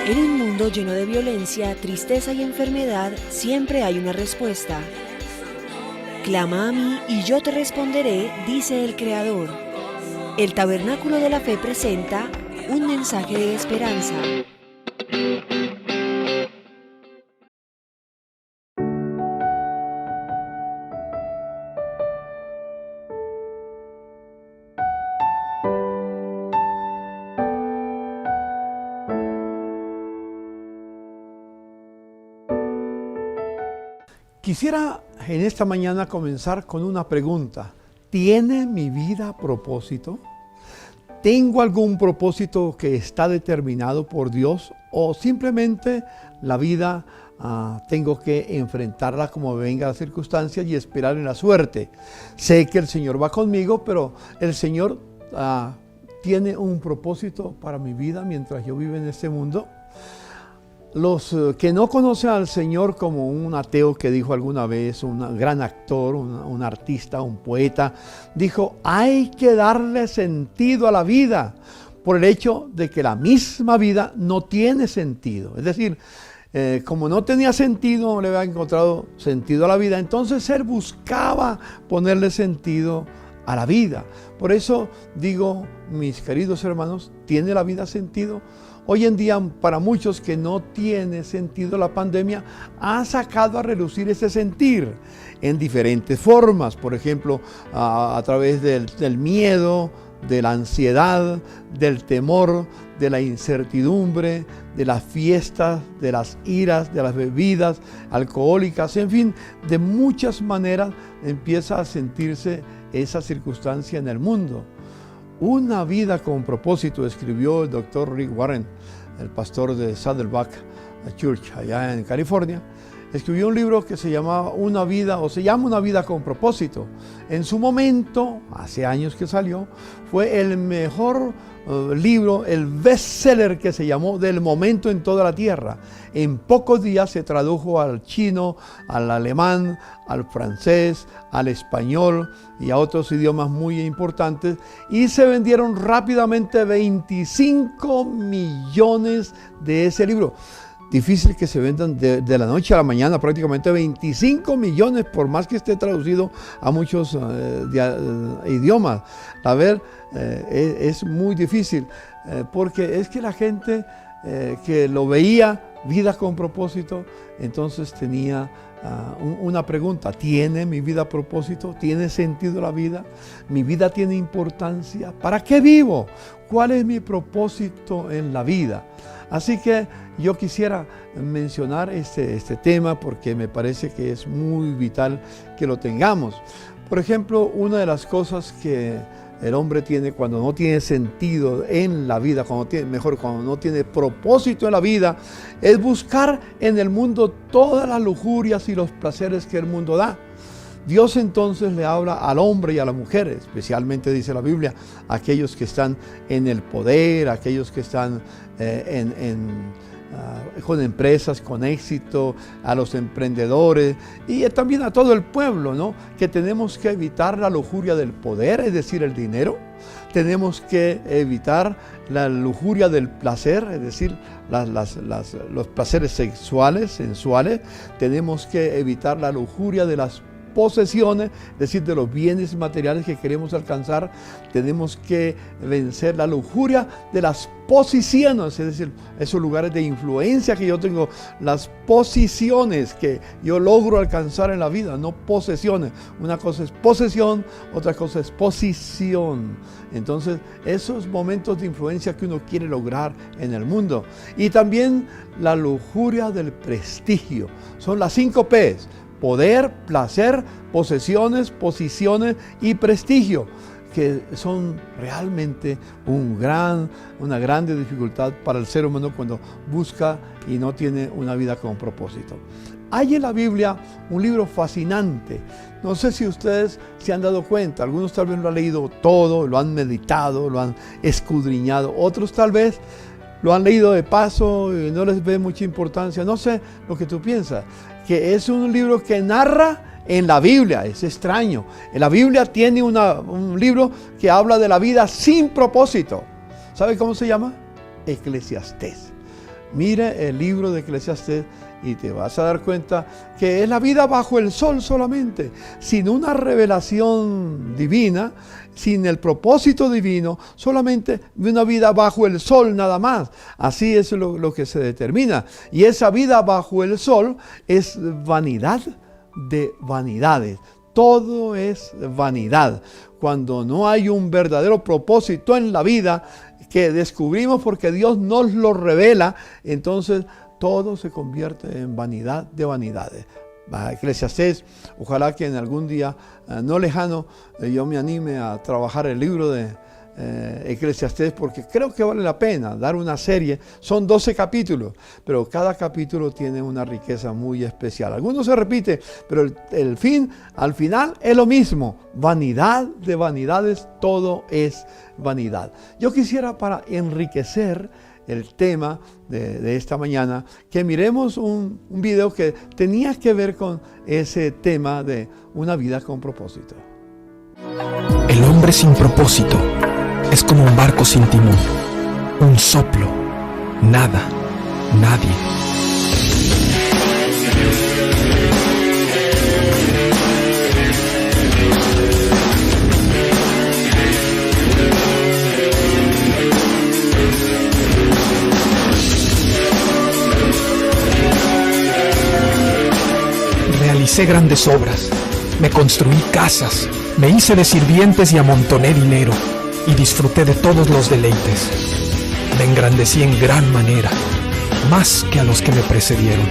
En un mundo lleno de violencia, tristeza y enfermedad, siempre hay una respuesta. Clama a mí y yo te responderé, dice el Creador. El Tabernáculo de la Fe presenta un mensaje de esperanza. Quisiera en esta mañana comenzar con una pregunta. ¿Tiene mi vida propósito? ¿Tengo algún propósito que está determinado por Dios? ¿O simplemente la vida tengo que enfrentarla como venga las circunstancias y esperar en la suerte? Sé que el Señor va conmigo, pero el Señor tiene un propósito para mi vida mientras yo vivo en este mundo. Los que no conocen al Señor, como un ateo que dijo alguna vez, un gran actor, un artista, un poeta, dijo: hay que darle sentido a la vida por el hecho de que la misma vida no tiene sentido. Es decir, como no tenía sentido, no le había encontrado sentido a la vida, entonces él buscaba ponerle sentido a la vida. Por eso digo, mis queridos hermanos, ¿tiene la vida sentido? Hoy en día, para muchos que no tiene sentido la pandemia, ha sacado a relucir ese sentir en diferentes formas. Por ejemplo, a través del miedo, de la ansiedad, del temor, de la incertidumbre, de las fiestas, de las iras, de las bebidas alcohólicas, en fin, de muchas maneras empieza a sentirse esa circunstancia en el mundo. Una vida con propósito, escribió el doctor Rick Warren, el pastor de Saddleback Church allá en California. Escribió un libro que se llama Una vida con propósito. En su momento, hace años que salió, fue el mejor libro, el bestseller que se llamó del momento en toda la tierra. En pocos días se tradujo al chino, al alemán, al francés, al español y a otros idiomas muy importantes, y se vendieron rápidamente 25 millones de ese libro. Difícil que se vendan de la noche a la mañana, prácticamente 25 millones, por más que esté traducido a muchos idiomas. A ver, es muy difícil, porque es que la gente que lo veía, vida con propósito, entonces tenía una pregunta: ¿tiene mi vida propósito? ¿Tiene sentido la vida? ¿Mi vida tiene importancia? ¿Para qué vivo? ¿Cuál es mi propósito en la vida? Así que yo quisiera mencionar este tema porque me parece que es muy vital que lo tengamos. Por ejemplo, una de las cosas que el hombre tiene cuando no tiene sentido en la vida, cuando no tiene propósito en la vida, es buscar en el mundo todas las lujurias y los placeres que el mundo da. Dios entonces le habla al hombre y a la mujer, especialmente dice la Biblia, aquellos que están en el poder, aquellos que están con empresas con éxito, a los emprendedores y también a todo el pueblo, ¿no? Que tenemos que evitar la lujuria del poder, es decir, el dinero. Tenemos que evitar la lujuria del placer, es decir, los placeres sensuales. Tenemos que evitar la lujuria de las posesiones, es decir, de los bienes materiales que queremos alcanzar. Tenemos que vencer la lujuria de las posiciones, es decir, esos lugares de influencia que yo tengo, las posiciones que yo logro alcanzar en la vida, no posesiones. Una cosa es posesión, otra cosa es posición. Entonces, esos momentos de influencia que uno quiere lograr en el mundo. Y también la lujuria del prestigio. Son las 5 P's. Poder, placer, posesiones, posiciones y prestigio, que son realmente una grande dificultad para el ser humano cuando busca y no tiene una vida con propósito. Hay en la Biblia un libro fascinante. No sé si ustedes se han dado cuenta, algunos tal vez lo han leído todo, lo han meditado, lo han escudriñado, otros tal vez lo han leído de paso y no les ve mucha importancia. No sé lo que tú piensas, que es un libro que narra en la Biblia. Es extraño. En la Biblia tiene un libro que habla de la vida sin propósito. ¿Sabe cómo se llama? Eclesiastés. Mire el libro de Eclesiastés y te vas a dar cuenta que es la vida bajo el sol solamente, sin una revelación divina, sin el propósito divino, solamente una vida bajo el sol nada más. Así es lo que se determina. Y esa vida bajo el sol es vanidad de vanidades. Todo es vanidad. Cuando no hay un verdadero propósito en la vida que descubrimos porque Dios nos lo revela, entonces todo se convierte en vanidad de vanidades. Eclesiastés, ojalá que en algún día no lejano yo me anime a trabajar el libro de Eclesiastés, porque creo que vale la pena dar una serie. Son 12 capítulos, pero cada capítulo tiene una riqueza muy especial. Algunos se repite, pero al final es lo mismo. Vanidad de vanidades, todo es vanidad. Yo quisiera, para enriquecer el tema de esta mañana, que miremos un video que tenía que ver con ese tema de una vida con propósito. El hombre sin propósito es como un barco sin timón, un soplo, nada, nadie. Realicé grandes obras, me construí casas, me hice de sirvientes y amontoné dinero, y disfruté de todos los deleites. Me engrandecí en gran manera, más que a los que me precedieron.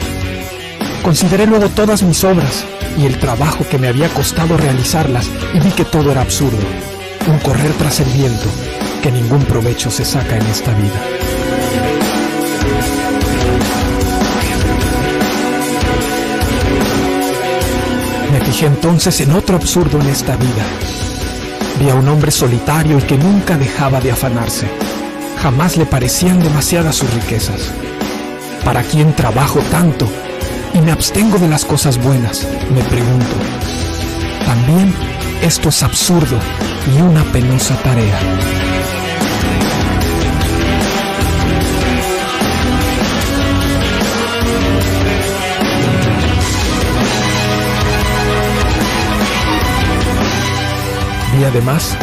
Consideré luego todas mis obras y el trabajo que me había costado realizarlas, y vi que todo era absurdo, un correr tras el viento, que ningún provecho se saca en esta vida. Me fijé entonces en otro absurdo en esta vida. Vi a un hombre solitario y que nunca dejaba de afanarse. Jamás le parecían demasiadas sus riquezas. ¿Para quién trabajo tanto? Y me abstengo de las cosas buenas, me pregunto. También esto es absurdo y una penosa tarea. Y además,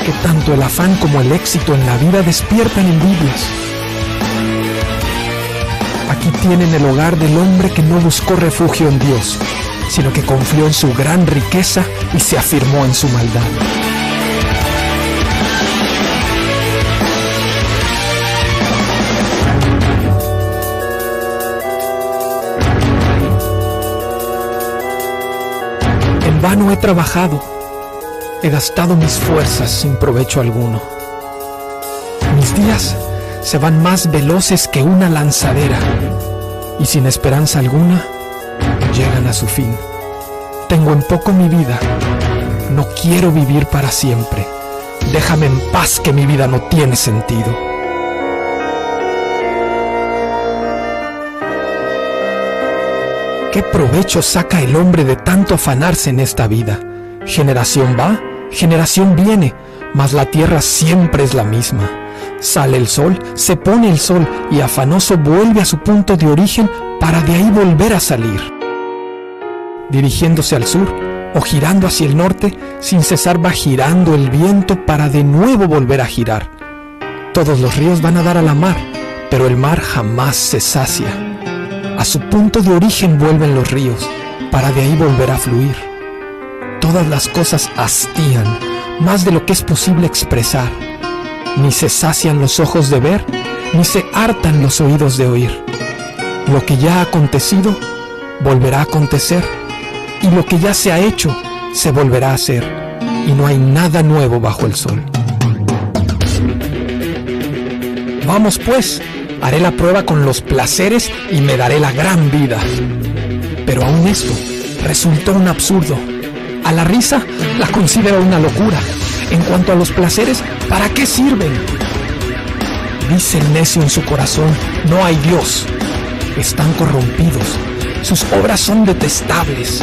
que tanto el afán como el éxito en la vida despiertan envidias. Aquí tienen el hogar del hombre que no buscó refugio en Dios, sino que confió en su gran riqueza y se afirmó en su maldad. En vano he trabajado. He gastado mis fuerzas sin provecho alguno. Mis días se van más veloces que una lanzadera, y sin esperanza alguna llegan a su fin. Tengo en poco mi vida, no quiero vivir para siempre. Déjame en paz, que mi vida no tiene sentido. ¿Qué provecho saca el hombre de tanto afanarse en esta vida? Generación va, generación viene, mas la tierra siempre es la misma. Sale el sol, se pone el sol, y afanoso vuelve a su punto de origen para de ahí volver a salir. Dirigiéndose al sur o girando hacia el norte, sin cesar va girando el viento para de nuevo volver a girar. Todos los ríos van a dar a la mar, pero el mar jamás se sacia. A su punto de origen vuelven los ríos, para de ahí volver a fluir. Todas las cosas hastían, más de lo que es posible expresar. Ni se sacian los ojos de ver, ni se hartan los oídos de oír. Lo que ya ha acontecido, volverá a acontecer, y lo que ya se ha hecho, se volverá a hacer, y no hay nada nuevo bajo el sol. Vamos pues, haré la prueba con los placeres y me daré la gran vida. Pero aún esto resultó un absurdo. A la risa la considero una locura. En cuanto a los placeres, ¿para qué sirven? Dice el necio en su corazón: no hay Dios. Están corrompidos, sus obras son detestables.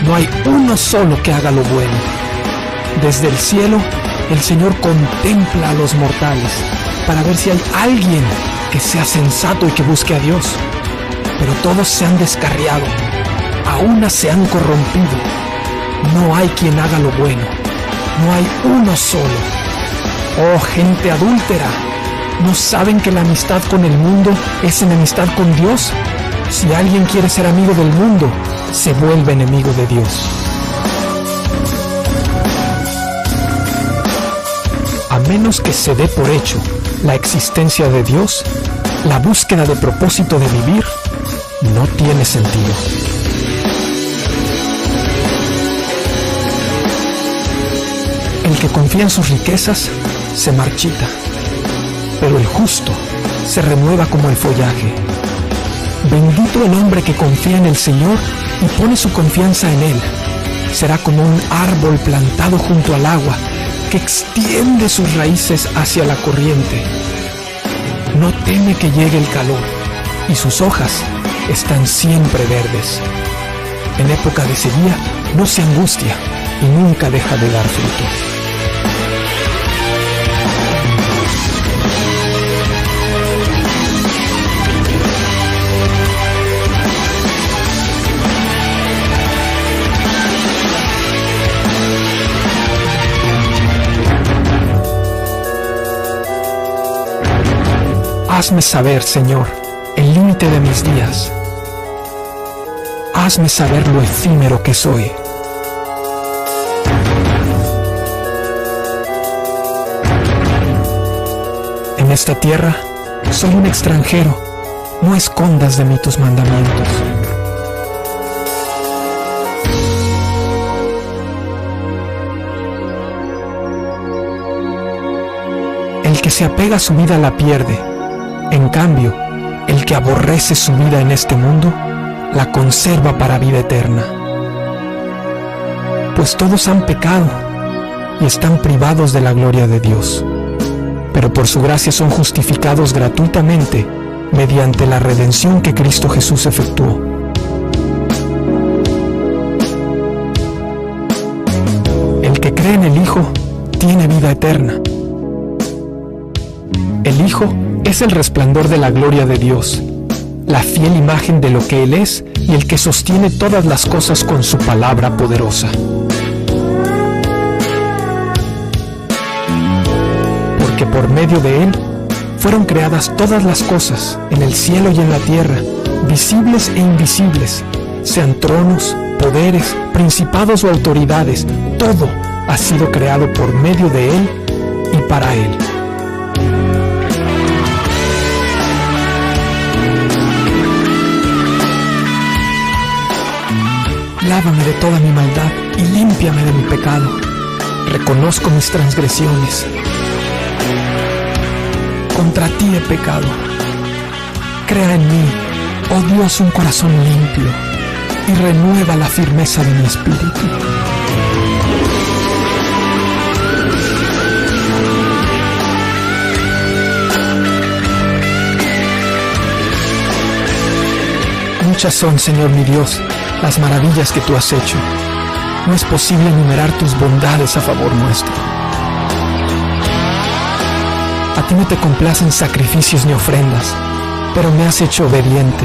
No hay uno solo que haga lo bueno. Desde el cielo, el Señor contempla a los mortales para ver si hay alguien que sea sensato y que busque a Dios. Pero todos se han descarriado, a una se han corrompido. No hay quien haga lo bueno, no hay uno solo. Oh, gente adúltera, ¿no saben que la amistad con el mundo es enemistad con Dios? Si alguien quiere ser amigo del mundo, se vuelve enemigo de Dios. A menos que se dé por hecho la existencia de Dios, la búsqueda de propósito de vivir no tiene sentido. El que confía en sus riquezas se marchita, pero el justo se renueva como el follaje. Bendito el hombre que confía en el Señor y pone su confianza en Él. Será como un árbol plantado junto al agua, que extiende sus raíces hacia la corriente. No teme que llegue el calor, y sus hojas están siempre verdes. En época de sequía no se angustia y nunca deja de dar fruto. Hazme saber, Señor, el límite de mis días. Hazme saber lo efímero que soy. En esta tierra soy un extranjero. No escondas de mí tus mandamientos. El que se apega a su vida la pierde. En cambio, el que aborrece su vida en este mundo, la conserva para vida eterna. Pues todos han pecado y están privados de la gloria de Dios, pero por su gracia son justificados gratuitamente mediante la redención que Cristo Jesús efectuó. El que cree en el Hijo tiene vida eterna. El Hijo es el resplandor de la gloria de Dios, la fiel imagen de lo que Él es y el que sostiene todas las cosas con su palabra poderosa. Porque por medio de Él fueron creadas todas las cosas, en el cielo y en la tierra, visibles e invisibles, sean tronos, poderes, principados o autoridades, todo ha sido creado por medio de Él y para Él. Lávame de toda mi maldad y límpiame de mi pecado. Reconozco mis transgresiones. Contra ti he pecado. Crea en mí, oh Dios, un corazón limpio y renueva la firmeza de mi espíritu. Muchas son, Señor mi Dios, las maravillas que tú has hecho. No es posible enumerar tus bondades a favor nuestro. A ti no te complacen sacrificios ni ofrendas, pero me has hecho obediente.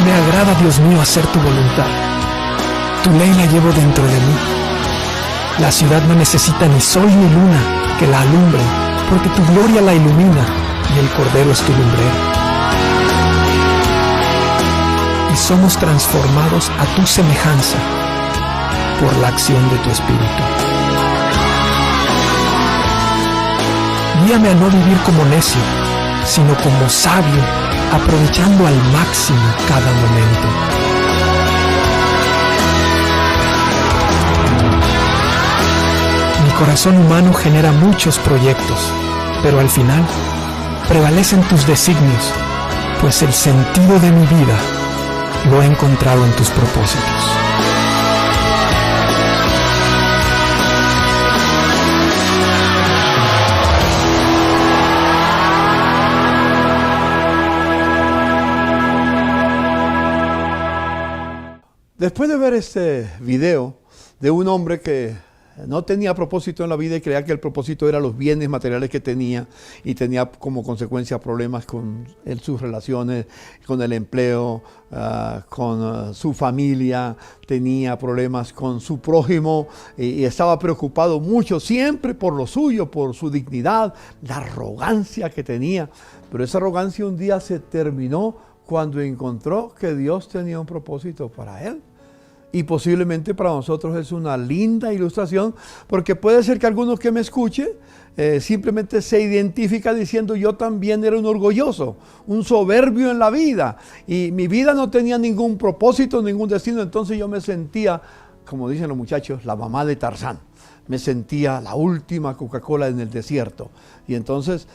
Me agrada, Dios mío, hacer tu voluntad. Tu ley la llevo dentro de mí. La ciudad no necesita ni sol ni luna que la alumbren, porque tu gloria la ilumina y el Cordero es tu lumbrera. Y somos transformados a tu semejanza por la acción de tu Espíritu. Guíame a no vivir como necio, sino como sabio, aprovechando al máximo cada momento. Mi corazón humano genera muchos proyectos, pero al final prevalecen tus designios, pues el sentido de mi vida lo he encontrado en tus propósitos. Después de ver este video de un hombre que no tenía propósito en la vida y creía que el propósito era los bienes materiales que tenía, y tenía como consecuencia problemas con sus relaciones, con el empleo, con su familia, tenía problemas con su prójimo y estaba preocupado mucho siempre por lo suyo, por su dignidad, la arrogancia que tenía. Pero esa arrogancia un día se terminó cuando encontró que Dios tenía un propósito para él. Y posiblemente para nosotros es una linda ilustración, porque puede ser que algunos que me escuchen simplemente se identifica diciendo: yo también era un orgulloso, un soberbio en la vida, y mi vida no tenía ningún propósito, ningún destino. Entonces yo me sentía, como dicen los muchachos, la mamá de Tarzán. Me sentía la última Coca-Cola en el desierto. Y entonces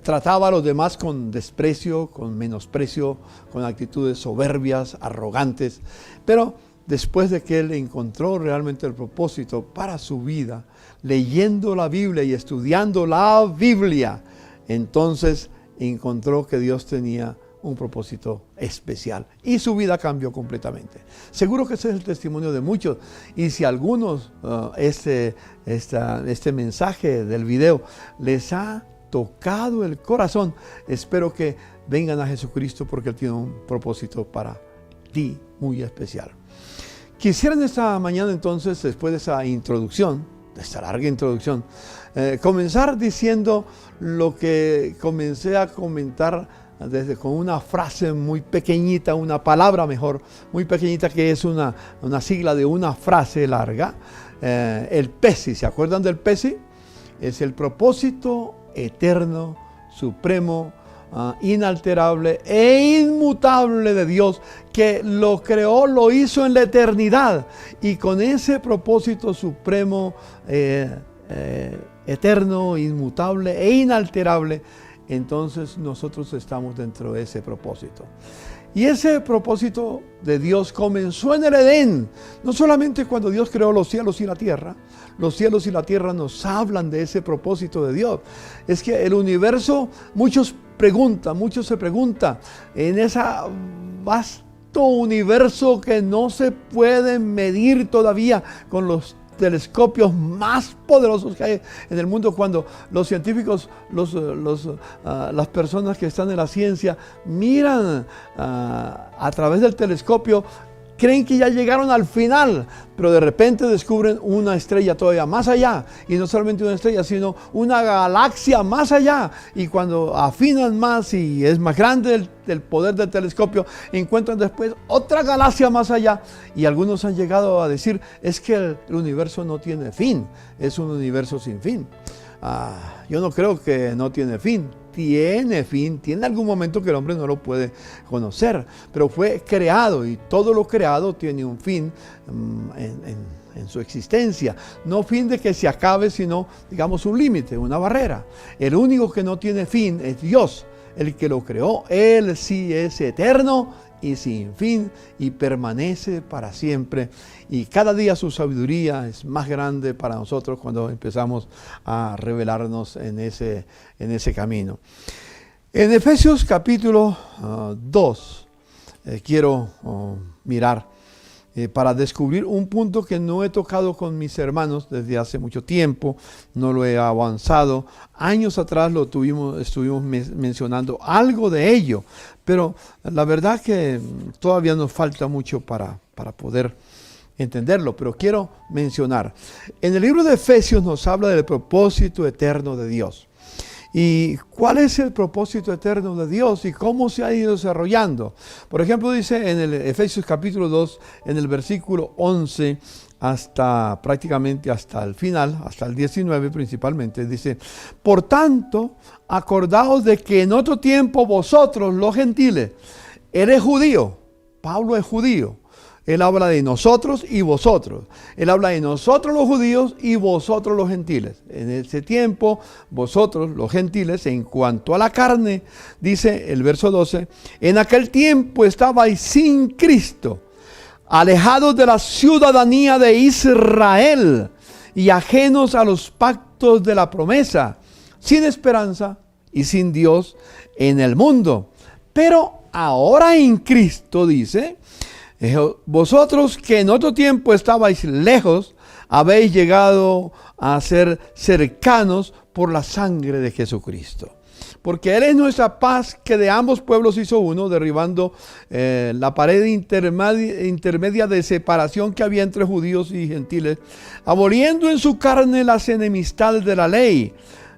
trataba a los demás con desprecio, con menosprecio, con actitudes soberbias, arrogantes. Pero después de que él encontró realmente el propósito para su vida, leyendo la Biblia y estudiando la Biblia, entonces encontró que Dios tenía un propósito especial y su vida cambió completamente. Seguro que ese es el testimonio de muchos, y si a algunos este mensaje del video les ha tocado el corazón, espero que vengan a Jesucristo, porque Él tiene un propósito para ti muy especial. Quisiera en esta mañana entonces, después de esa introducción, de esta larga introducción, comenzar diciendo lo que comencé a comentar con una frase muy pequeñita, una palabra mejor, muy pequeñita, que es una sigla de una frase larga. El PESI, ¿se acuerdan del PESI? Es el propósito eterno, supremo, inalterable e inmutable de Dios, que lo creó, lo hizo en la eternidad, y con ese propósito supremo, eterno, inmutable e inalterable, entonces nosotros estamos dentro de ese propósito. Y ese propósito de Dios comenzó en el Edén, no solamente cuando Dios creó los cielos y la tierra. Los cielos y la tierra nos hablan de ese propósito de Dios. Es que el universo, muchos se preguntan, en ese vasto universo que no se puede medir todavía con los telescopios más poderosos que hay en el mundo, cuando los científicos, las personas que están en la ciencia miran a través del telescopio, creen que ya llegaron al final, pero de repente descubren una estrella todavía más allá, y no solamente una estrella, sino una galaxia más allá. Y cuando afinan más y es más grande el poder del telescopio, encuentran después otra galaxia más allá. Y algunos han llegado a decir: es que el universo no tiene fin, es un universo sin fin. Yo no creo que no tiene fin. Tiene fin, tiene algún momento que el hombre no lo puede conocer, pero fue creado, y todo lo creado tiene un fin en su existencia. No fin de que se acabe, sino, digamos, un límite, una barrera. El único que no tiene fin es Dios, el que lo creó. Él sí es eterno y sin fin, y permanece para siempre. Y cada día su sabiduría es más grande para nosotros cuando empezamos a revelarnos en ese camino. En Efesios capítulo 2 quiero mirar para descubrir un punto que no he tocado con mis hermanos desde hace mucho tiempo, no lo he avanzado. Años atrás estuvimos mencionando algo de ello, pero la verdad que todavía nos falta mucho para poder entenderlo, pero quiero mencionar. En el libro de Efesios nos habla del propósito eterno de Dios. ¿Y cuál es el propósito eterno de Dios y cómo se ha ido desarrollando? Por ejemplo, dice en el Efesios capítulo 2, en el versículo 11, prácticamente hasta el final, hasta el 19 principalmente, dice: por tanto, acordaos de que en otro tiempo vosotros, los gentiles, eres judío. Pablo es judío. Él habla de nosotros y vosotros. Él habla de nosotros los judíos y vosotros los gentiles. En ese tiempo, vosotros los gentiles, en cuanto a la carne, dice el verso 12, en aquel tiempo estabais sin Cristo, alejados de la ciudadanía de Israel y ajenos a los pactos de la promesa, sin esperanza y sin Dios en el mundo. Pero ahora en Cristo, dice, vosotros que en otro tiempo estabais lejos, habéis llegado a ser cercanos por la sangre de Jesucristo. Porque Él es nuestra paz, que de ambos pueblos hizo uno, derribando la pared intermedia de separación que había entre judíos y gentiles, aboliendo en su carne las enemistades de la ley,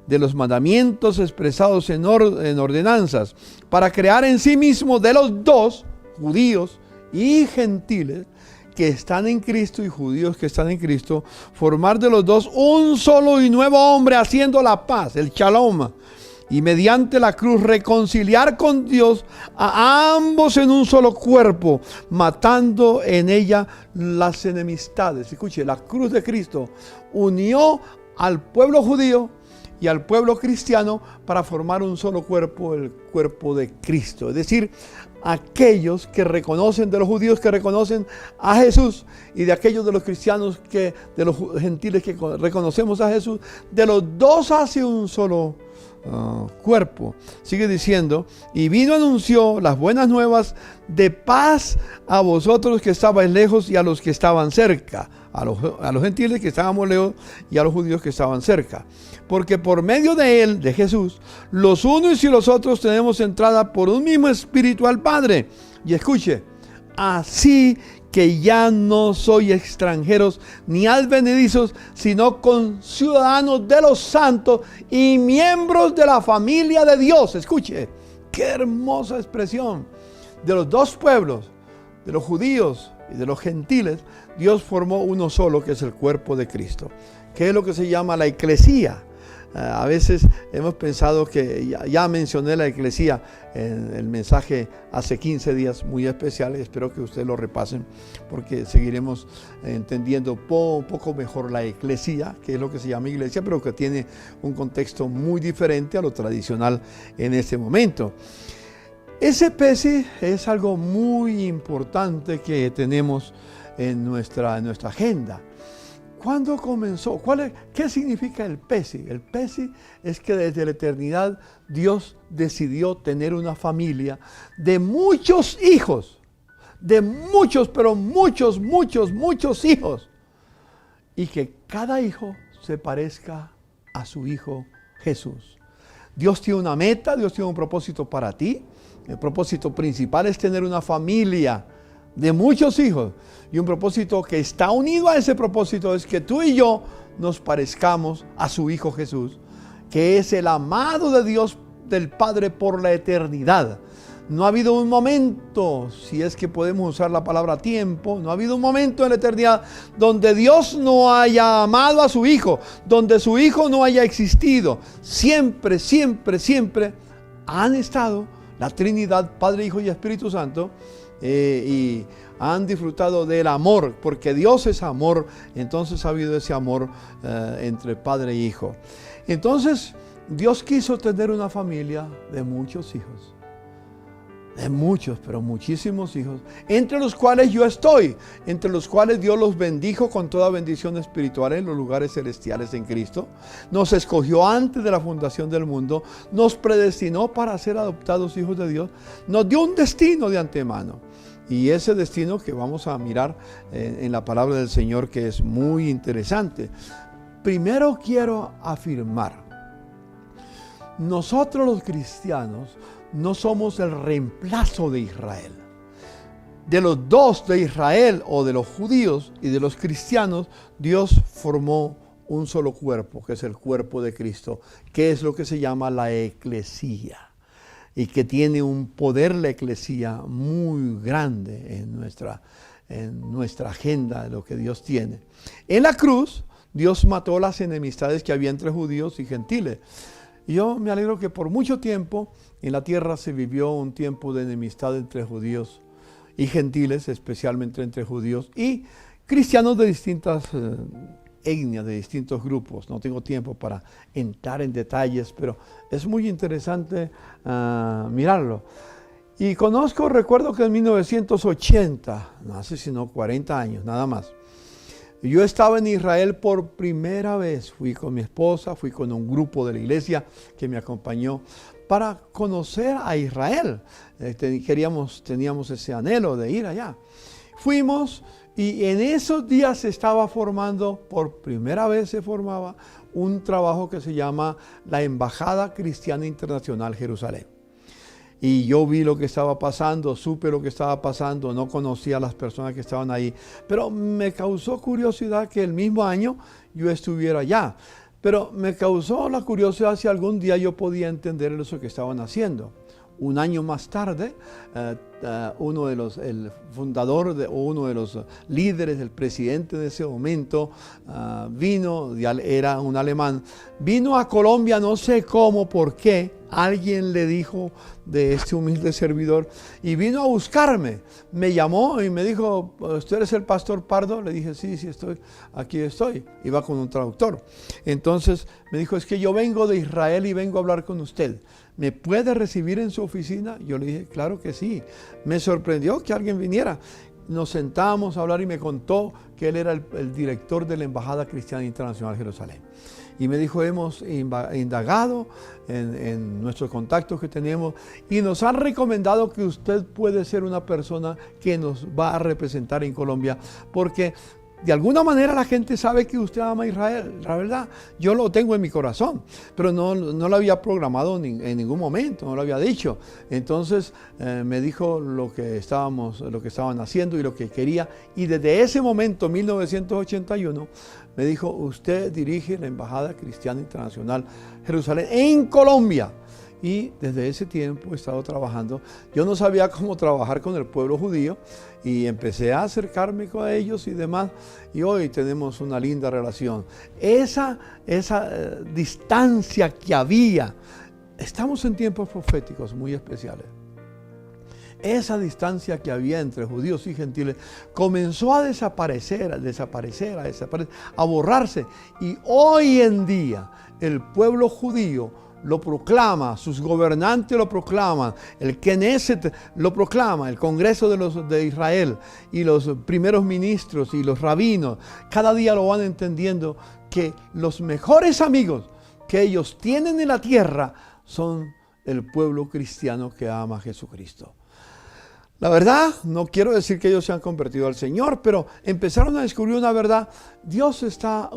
de los mandamientos expresados en ordenanzas, para crear en sí mismo de los dos, judíos y gentiles, que están en Cristo y judíos que están en Cristo, formar de los dos un solo y nuevo hombre, haciendo la paz, el shalom, y mediante la cruz reconciliar con Dios a ambos en un solo cuerpo, matando en ella las enemistades. Escuche, la cruz de Cristo unió al pueblo judío y al pueblo cristiano para formar un solo cuerpo, el cuerpo de Cristo. Es decir, aquellos que reconocen, de los judíos que reconocen a Jesús, y de aquellos de los cristianos, de los gentiles que reconocemos a Jesús, de los dos hace un solo cuerpo. Sigue diciendo, y vino, anunció las buenas nuevas de paz a vosotros que estabais lejos y a los que estaban cerca, a los gentiles que estábamos lejos y a los judíos que estaban cerca. Porque por medio de Él, de Jesús, los unos y los otros tenemos entrada por un mismo espíritu al Padre. Y escuche, así que ya no sois extranjeros ni advenedizos, sino conciudadanos de los santos y miembros de la familia de Dios. Escuche, qué hermosa expresión. De los dos pueblos, de los judíos y de los gentiles, Dios formó uno solo, que es el cuerpo de Cristo, que es lo que se llama la eclesía. A veces hemos pensado que ya mencioné la eclesía en el mensaje hace 15 días, muy especial, y espero que ustedes lo repasen, porque seguiremos entendiendo un poco mejor la eclesía, que es lo que se llama iglesia, pero que tiene un contexto muy diferente a lo tradicional en este momento. Ese PESI es algo muy importante que tenemos en nuestra agenda. ¿Cuándo comenzó? ¿Qué significa el PESI? El PESI es que desde la eternidad Dios decidió tener una familia de muchos hijos, de muchos, pero muchos hijos, y que cada hijo se parezca a su hijo Jesús. Dios tiene una meta, Dios tiene un propósito para ti. El propósito principal es tener una familia de muchos hijos, y un propósito que está unido a ese propósito es que tú y yo nos parezcamos a su Hijo Jesús, que es el amado de Dios, del Padre, por la eternidad. No ha habido un momento, si es que podemos usar la palabra tiempo, no ha habido un momento en la eternidad donde Dios no haya amado a su Hijo, donde su Hijo no haya existido. Siempre han estado la Trinidad, Padre, Hijo y Espíritu Santo, y han disfrutado del amor, porque Dios es amor. Entonces ha habido ese amor entre Padre e Hijo. Entonces Dios quiso tener una familia de muchos hijos, de muchos, pero muchísimos hijos, entre los cuales yo estoy, entre los cuales Dios los bendijo con toda bendición espiritual en los lugares celestiales en Cristo. Nos escogió antes de la fundación del mundo, nos predestinó para ser adoptados hijos de Dios, nos dio un destino de antemano. Y ese destino que vamos a mirar en la palabra del Señor, que es muy interesante. Primero quiero afirmar, nosotros los cristianos no somos el reemplazo de Israel. De los dos, de Israel o de los judíos y de los cristianos, Dios formó un solo cuerpo, que es el cuerpo de Cristo, que es lo que se llama la eclesía, y que tiene un poder, la eclesía, muy grande en nuestra agenda de lo que Dios tiene. En la cruz, Dios mató las enemistades que había entre judíos y gentiles. Y yo me alegro que por mucho tiempo en la tierra se vivió un tiempo de enemistad entre judíos y gentiles, especialmente entre judíos y cristianos de distintas etnias, de distintos grupos. No tengo tiempo para entrar en detalles, pero es muy interesante mirarlo. Y recuerdo que en 1980, no hace sino 40 años, nada más, yo estaba en Israel por primera vez. Fui con mi esposa, fui con un grupo de la iglesia que me acompañó para conocer a Israel. Teníamos ese anhelo de ir allá. Fuimos Y en esos días se estaba formando, por primera vez se formaba, un trabajo que se llama la Embajada Cristiana Internacional Jerusalén. Y yo vi lo que estaba pasando, supe lo que estaba pasando, no conocía a las personas que estaban ahí, pero me causó curiosidad que el mismo año yo estuviera allá. Pero me causó la curiosidad si algún día yo podía entender eso que estaban haciendo. Un año más tarde, uno de los, el fundador o uno de los líderes, el presidente de ese momento, vino, era un alemán, vino a Colombia, no sé cómo, por qué, alguien le dijo de este humilde servidor y vino a buscarme. Me llamó y me dijo, ¿usted es el pastor Pardo? Le dije, sí, aquí estoy. Iba con un traductor. Entonces me dijo, es que yo vengo de Israel y vengo a hablar con usted. ¿Me puede recibir en su oficina? Yo le dije, claro que sí. Me sorprendió que alguien viniera. Nos sentamos a hablar y me contó que él era el director de la Embajada Cristiana Internacional Jerusalén. Y me dijo, hemos indagado en nuestros contactos que tenemos y nos han recomendado que usted puede ser una persona que nos va a representar en Colombia, porque de alguna manera la gente sabe que usted ama a Israel. La verdad, yo lo tengo en mi corazón, pero no lo había programado en ningún momento, no lo había dicho. Entonces me dijo lo que estaban haciendo y lo que quería. Y desde ese momento, 1981, me dijo, usted dirige la Embajada Cristiana Internacional Jerusalén en Colombia. Y desde ese tiempo he estado trabajando. Yo no sabía cómo trabajar con el pueblo judío y empecé a acercarme con ellos y demás. Y hoy tenemos una linda relación. Esa distancia que había, estamos en tiempos proféticos muy especiales. Esa distancia que había entre judíos y gentiles comenzó a desaparecer, a borrarse. Y hoy en día el pueblo judío lo proclama, sus gobernantes lo proclaman, el Knesset lo proclama, el Congreso de Israel y los primeros ministros y los rabinos, cada día lo van entendiendo que los mejores amigos que ellos tienen en la tierra son el pueblo cristiano que ama a Jesucristo. La verdad, no quiero decir que ellos se han convertido al Señor, pero empezaron a descubrir una verdad. Dios está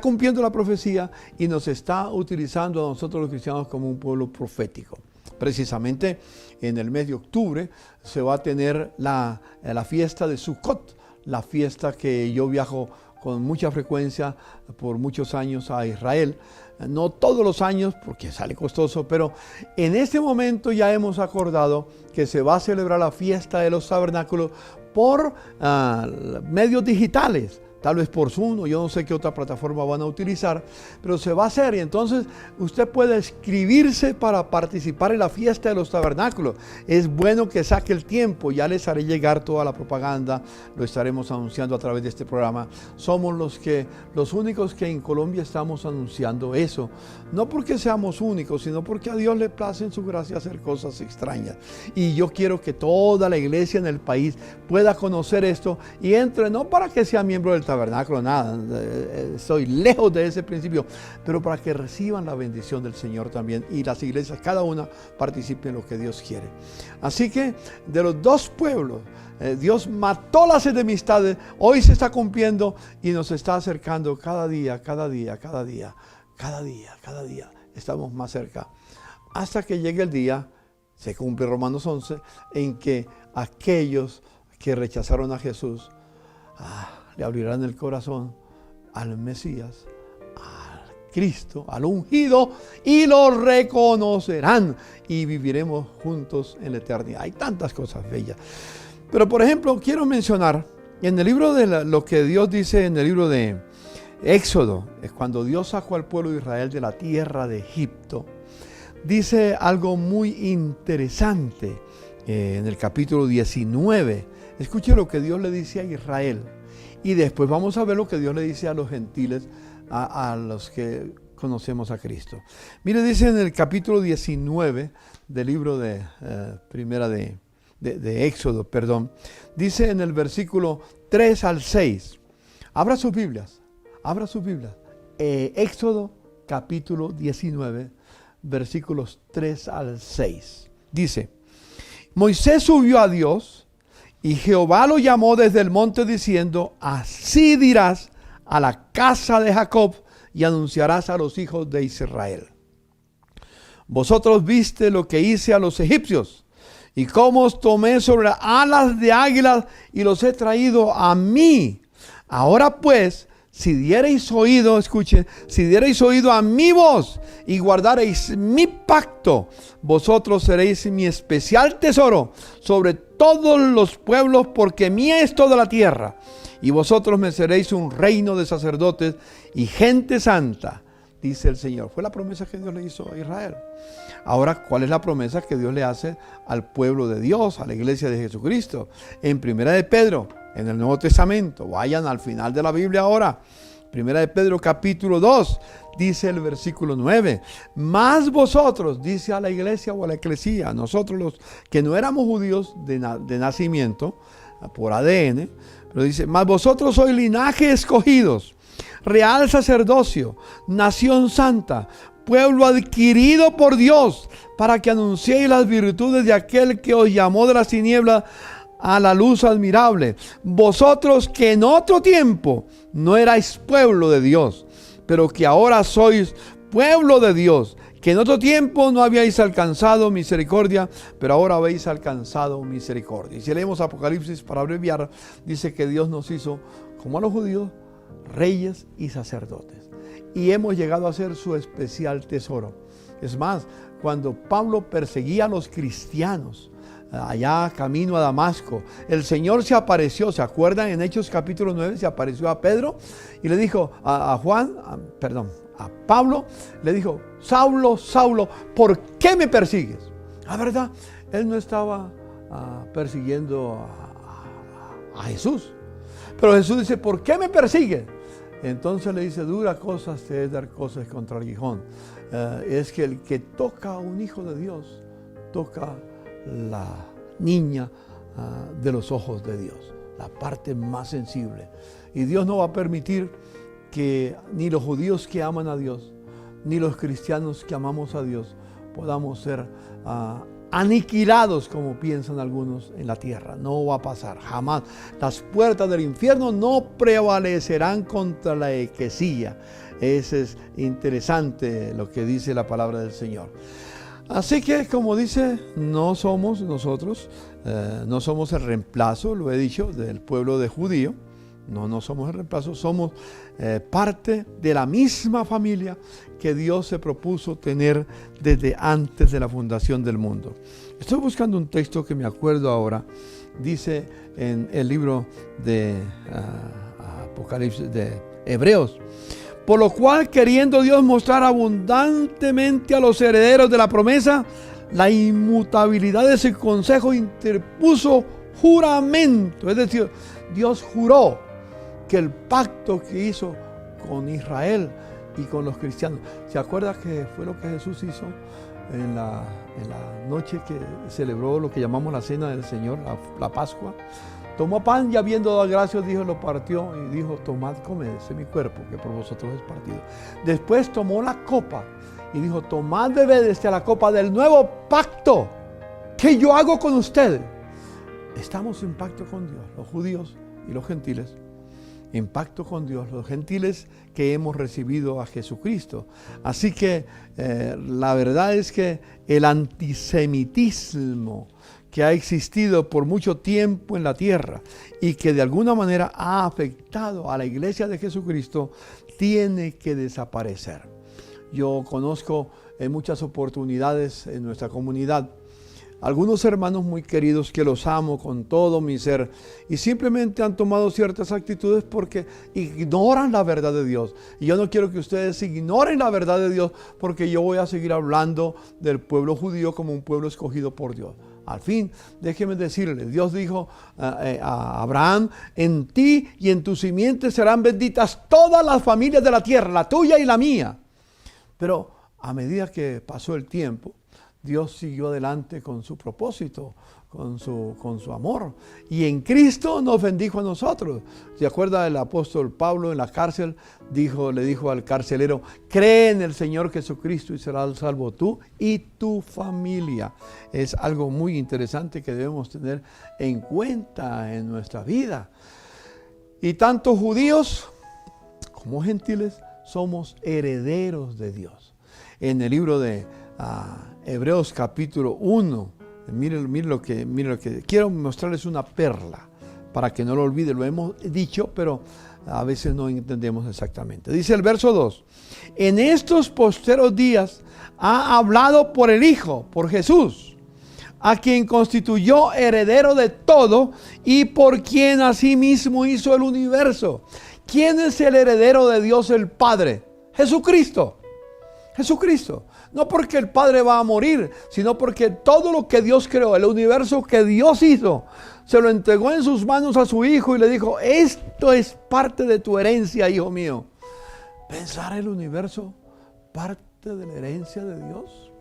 cumpliendo la profecía y nos está utilizando a nosotros los cristianos como un pueblo profético. Precisamente en el mes de octubre se va a tener la fiesta de Sukkot, la fiesta que yo viajo con mucha frecuencia por muchos años a Israel. No todos los años porque sale costoso, pero en este momento ya hemos acordado que se va a celebrar la fiesta de los tabernáculos por medios digitales. Tal vez por Zoom, o yo no sé qué otra plataforma van a utilizar, pero se va a hacer y entonces usted puede inscribirse para participar en la fiesta de los tabernáculos. Es bueno que saque el tiempo, ya les haré llegar toda la propaganda, lo estaremos anunciando a través de este programa. Somos los únicos que en Colombia estamos anunciando eso, no porque seamos únicos, sino porque a Dios le place en su gracia hacer cosas extrañas. Y yo quiero que toda la iglesia en el país pueda conocer esto y entre, no para que sea miembro del tabernáculo, nada, estoy lejos de ese principio, pero para que reciban la bendición del Señor también y las iglesias, cada una participe en lo que Dios quiere. Así que de los dos pueblos, Dios mató las enemistades, hoy se está cumpliendo y nos está acercando cada día, estamos más cerca, hasta que llegue el día, se cumple Romanos 11, en que aquellos que rechazaron a Jesús, le abrirán el corazón al Mesías, al Cristo, al ungido, y lo reconocerán y viviremos juntos en la eternidad. Hay tantas cosas bellas. Pero por ejemplo, quiero mencionar en el libro de lo que Dios dice en el libro de Éxodo, es cuando Dios sacó al pueblo de Israel de la tierra de Egipto. Dice algo muy interesante en el capítulo 19. Escuche lo que Dios le dice a Israel. Y después vamos a ver lo que Dios le dice a los gentiles, a los que conocemos a Cristo. Mire, dice en el capítulo 19 del libro de Éxodo, dice en el versículo 3 al 6. Abra sus Biblias. Éxodo capítulo 19, versículos 3 al 6. Dice, Moisés subió a Dios Y Jehová lo llamó desde el monte diciendo, así dirás a la casa de Jacob y anunciarás a los hijos de Israel. Vosotros viste lo que hice a los egipcios y cómo os tomé sobre alas de águilas y los he traído a mí. Ahora pues, si diereis oído, escuchen, si diereis oído a mi voz y guardareis mi pacto, vosotros seréis mi especial tesoro sobre todos los pueblos, porque mía es toda la tierra. Y vosotros me seréis un reino de sacerdotes y gente santa, dice el Señor. Fue la promesa que Dios le hizo a Israel. Ahora, ¿cuál es la promesa que Dios le hace al pueblo de Dios, a la iglesia de Jesucristo? En Primera de Pedro, en el Nuevo Testamento, vayan al final de la Biblia ahora. Primera de Pedro capítulo 2, dice el versículo 9. Más vosotros, dice a la iglesia o a la eclesía, nosotros los que no éramos judíos de nacimiento, por ADN, pero dice, más vosotros sois linaje escogidos, real sacerdocio, nación santa, pueblo adquirido por Dios, para que anunciéis las virtudes de aquel que os llamó de las tinieblas a la luz admirable. Vosotros que en otro tiempo no erais pueblo de Dios, pero que ahora sois pueblo de Dios, que en otro tiempo no habíais alcanzado misericordia, pero ahora habéis alcanzado misericordia. Y si leemos Apocalipsis, para abreviar, dice que Dios nos hizo, como a los judíos, reyes y sacerdotes. Y hemos llegado a ser su especial tesoro. Es más, cuando Pablo perseguía a los cristianos, allá camino a Damasco, el Señor se apareció, ¿se acuerdan? En Hechos capítulo 9 se apareció a Pedro y le dijo a Pablo, le dijo, Saulo, Saulo, ¿por qué me persigues? La verdad, él no estaba persiguiendo a Jesús, pero Jesús dice, ¿por qué me persigues? Entonces le dice, dura cosas te es dar cosas contra el aguijón. Es que el que toca a un hijo de Dios, toca la niña de los ojos de Dios, la parte más sensible. Y Dios no va a permitir que ni los judíos que aman a Dios, ni los cristianos que amamos a Dios, podamos ser aniquilados como piensan algunos en la tierra. No va a pasar, jamás. Las puertas del infierno no prevalecerán contra la eclesía. Eso es interesante lo que dice la palabra del Señor. Así que, como dice, no somos nosotros, no somos el reemplazo, lo he dicho, del pueblo de judío. No somos el reemplazo, somos parte de la misma familia que Dios se propuso tener desde antes de la fundación del mundo. Estoy buscando un texto que me acuerdo ahora, dice en el libro de Apocalipsis, de Hebreos, por lo cual, queriendo Dios mostrar abundantemente a los herederos de la promesa la inmutabilidad de ese consejo, interpuso juramento. Es decir, Dios juró que el pacto que hizo con Israel y con los cristianos. ¿Se acuerda que fue lo que Jesús hizo en la noche que celebró lo que llamamos la cena del Señor, la Pascua? Tomó pan y habiendo dado gracias, dijo, lo partió y dijo, tomad, comed, ese es mi cuerpo que por vosotros es partido. Después tomó la copa y dijo, tomad, bebed de la copa del nuevo pacto que yo hago con ustedes. Estamos en pacto con Dios, los judíos y los gentiles. En pacto con Dios, los gentiles que hemos recibido a Jesucristo. Así que la verdad es que el antisemitismo que ha existido por mucho tiempo en la tierra y que de alguna manera ha afectado a la iglesia de Jesucristo, tiene que desaparecer. Yo conozco en muchas oportunidades en nuestra comunidad algunos hermanos muy queridos que los amo con todo mi ser y simplemente han tomado ciertas actitudes porque ignoran la verdad de Dios. Y yo no quiero que ustedes ignoren la verdad de Dios, porque yo voy a seguir hablando del pueblo judío como un pueblo escogido por Dios. Al fin, déjeme decirles, Dios dijo a Abraham, en ti y en tu simiente serán benditas todas las familias de la tierra, la tuya y la mía. Pero a medida que pasó el tiempo, Dios siguió adelante con su propósito, con su amor. Y en Cristo nos bendijo a nosotros. ¿Se acuerda el apóstol Pablo en la cárcel? Le dijo al carcelero, cree en el Señor Jesucristo y serás salvo tú y tu familia. Es algo muy interesante que debemos tener en cuenta en nuestra vida. Y tanto judíos como gentiles somos herederos de Dios. En el libro de Hebreos capítulo 1, miren lo que quiero mostrarles una perla para que no lo olvide. Lo hemos dicho, pero a veces no entendemos exactamente. Dice el verso 2: en estos posteros días ha hablado por el Hijo, por Jesús, a quien constituyó heredero de todo y por quien asimismo hizo el universo. ¿Quién es el heredero de Dios el Padre? Jesucristo. Jesucristo. No porque el Padre va a morir, sino porque todo lo que Dios creó, el universo que Dios hizo, se lo entregó en sus manos a su Hijo y le dijo, esto es parte de tu herencia, hijo mío. Pensar el universo parte de la herencia de Dios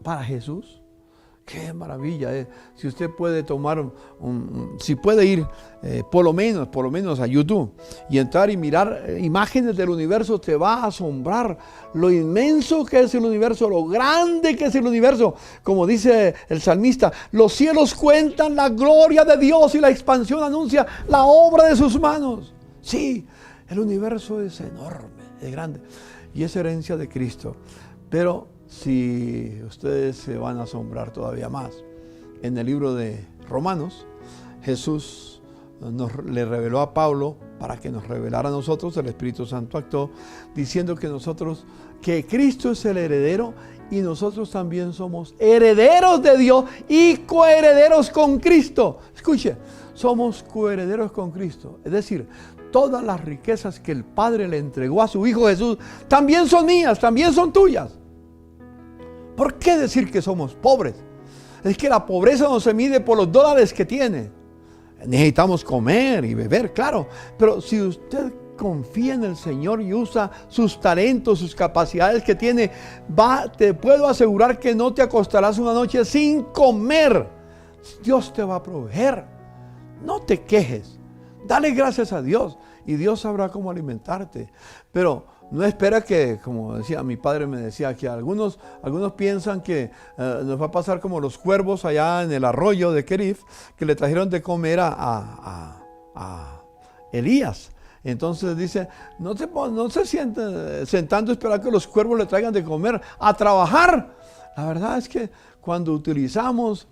para Jesús. Qué maravilla, si usted puede tomar, si puede ir por lo menos a YouTube y entrar y mirar imágenes del universo, te va a asombrar lo inmenso que es el universo, lo grande que es el universo. Como dice el salmista, los cielos cuentan la gloria de Dios y la expansión anuncia la obra de sus manos. Sí, el universo es enorme, es grande y es herencia de Cristo. Pero si ustedes se van a asombrar todavía más, en el libro de Romanos, Jesús le reveló a Pablo para que nos revelara a nosotros. El Espíritu Santo actuó diciendo que Cristo es el heredero y nosotros también somos herederos de Dios y coherederos con Cristo. Escuche, somos coherederos con Cristo. Es decir, todas las riquezas que el Padre le entregó a su Hijo Jesús también son mías, también son tuyas. ¿Por qué decir que somos pobres? Es que la pobreza no se mide por los dólares que tiene. Necesitamos comer y beber, claro. Pero si usted confía en el Señor y usa sus talentos, sus capacidades que tiene, te puedo asegurar que no te acostarás una noche sin comer. Dios te va a proveer. No te quejes. Dale gracias a Dios y Dios sabrá cómo alimentarte. Pero no espera que, como decía mi padre, me decía que algunos piensan que nos va a pasar como los cuervos allá en el arroyo de Kerif, que le trajeron de comer a Elías. Entonces dice, no se sienten sentando a esperar que los cuervos le traigan de comer, a trabajar. La verdad es que cuando utilizamos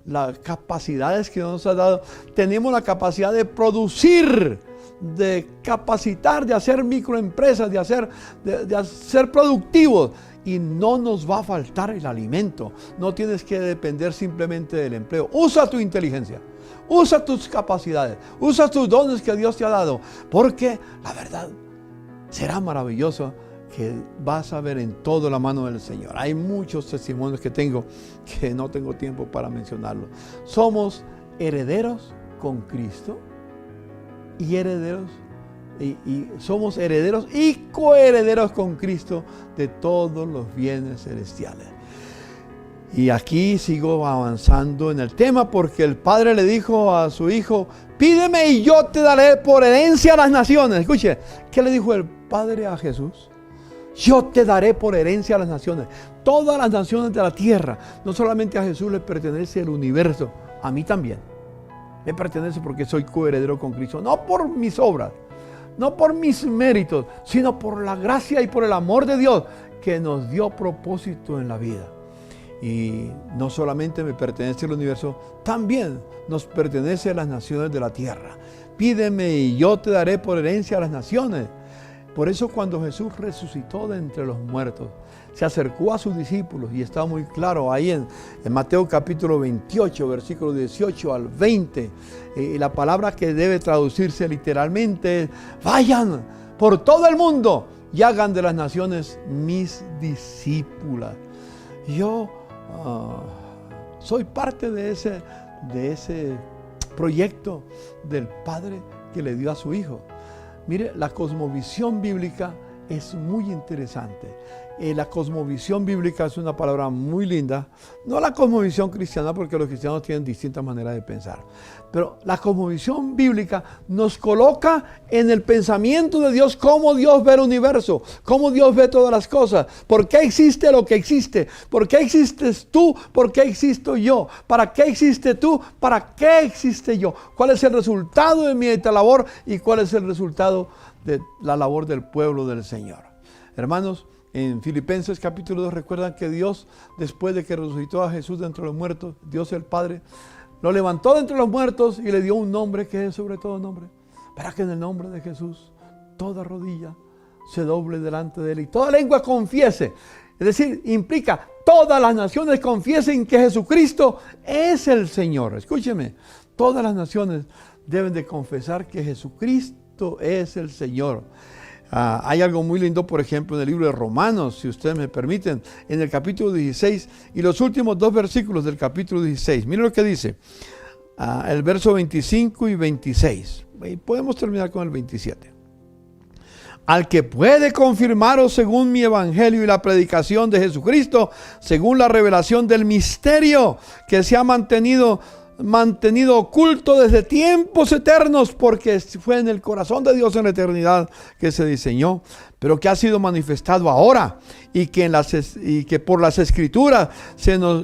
las capacidades que Dios nos ha dado, tenemos la capacidad de producir, de capacitar, de hacer microempresas, de ser productivos, y no nos va a faltar el alimento. No tienes que depender simplemente del empleo. Usa tu inteligencia, usa tus capacidades, usa tus dones que Dios te ha dado, porque la verdad será maravilloso que vas a ver en todo la mano del Señor. Hay muchos testimonios que tengo que no tengo tiempo para mencionarlos. Somos herederos con Cristo y somos herederos y coherederos con Cristo de todos los bienes celestiales. Y aquí sigo avanzando en el tema, porque el Padre le dijo a su Hijo, pídeme y yo te daré por herencia a las naciones. Escuche, ¿qué le dijo el Padre a Jesús? Yo te daré por herencia a las naciones. Todas las naciones de la tierra. No solamente a Jesús le pertenece el universo, a mí también me pertenece, porque soy coheredero con Cristo. No por mis obras, no por mis méritos, sino por la gracia y por el amor de Dios, que nos dio propósito en la vida. Y no solamente me pertenece el universo, también nos pertenece a las naciones de la tierra. Pídeme y yo te daré por herencia a las naciones. Por eso cuando Jesús resucitó de entre los muertos, se acercó a sus discípulos, y está muy claro ahí en Mateo capítulo 28, versículo 18 al 20. La palabra que debe traducirse literalmente es, vayan por todo el mundo y hagan de las naciones mis discípulas. Yo soy parte de ese proyecto del Padre que le dio a su Hijo. Mire, la cosmovisión bíblica es muy interesante. La cosmovisión bíblica es una palabra muy linda. No la cosmovisión cristiana, porque los cristianos tienen distintas maneras de pensar. Pero la cosmovisión bíblica nos coloca en el pensamiento de Dios, cómo Dios ve el universo, cómo Dios ve todas las cosas. ¿Por qué existe lo que existe? ¿Por qué existes tú? ¿Por qué existo yo? ¿Para qué existe tú? ¿Para qué existe yo? ¿Cuál es el resultado de mi labor y cuál es el resultado de la labor del pueblo del Señor? Hermanos, en Filipenses capítulo 2 recuerdan que Dios, después de que resucitó a Jesús de entre los muertos, Dios el Padre, lo levantó de entre los muertos y le dio un nombre que es sobre todo nombre, para que en el nombre de Jesús toda rodilla se doble delante de Él y toda lengua confiese. Es decir, implica todas las naciones confiesen que Jesucristo es el Señor. Escúcheme, todas las naciones deben de confesar que Jesucristo es el Señor. Hay algo muy lindo, por ejemplo, en el libro de Romanos, si ustedes me permiten, en el capítulo 16 y los últimos 2 versículos del capítulo 16. Miren lo que dice, el verso 25 y 26. Y podemos terminar con el 27. Al que puede confirmaros según mi evangelio y la predicación de Jesucristo, según la revelación del misterio que se ha mantenido oculto desde tiempos eternos, porque fue en el corazón de Dios en la eternidad que se diseñó, pero que ha sido manifestado ahora y que por las escrituras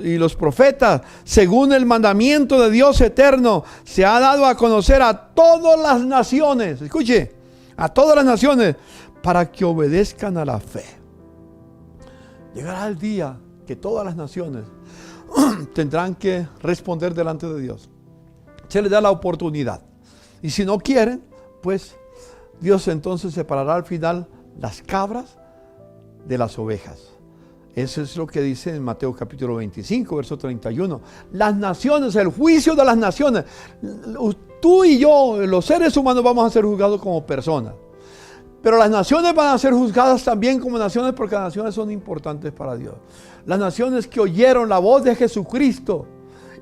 y los profetas, según el mandamiento de Dios eterno, se ha dado a conocer a todas las naciones. Escuche, a todas las naciones, para que obedezcan a la fe. Llegará el día que todas las naciones tendrán que responder delante de Dios. Se les da la oportunidad. Y si no quieren, pues Dios entonces separará al final las cabras de las ovejas. Eso es lo que dice en Mateo capítulo 25, verso 31. Las naciones, el juicio de las naciones. Tú y yo, los seres humanos, vamos a ser juzgados como personas. Pero las naciones van a ser juzgadas también como naciones, porque las naciones son importantes para Dios. Las naciones que oyeron la voz de Jesucristo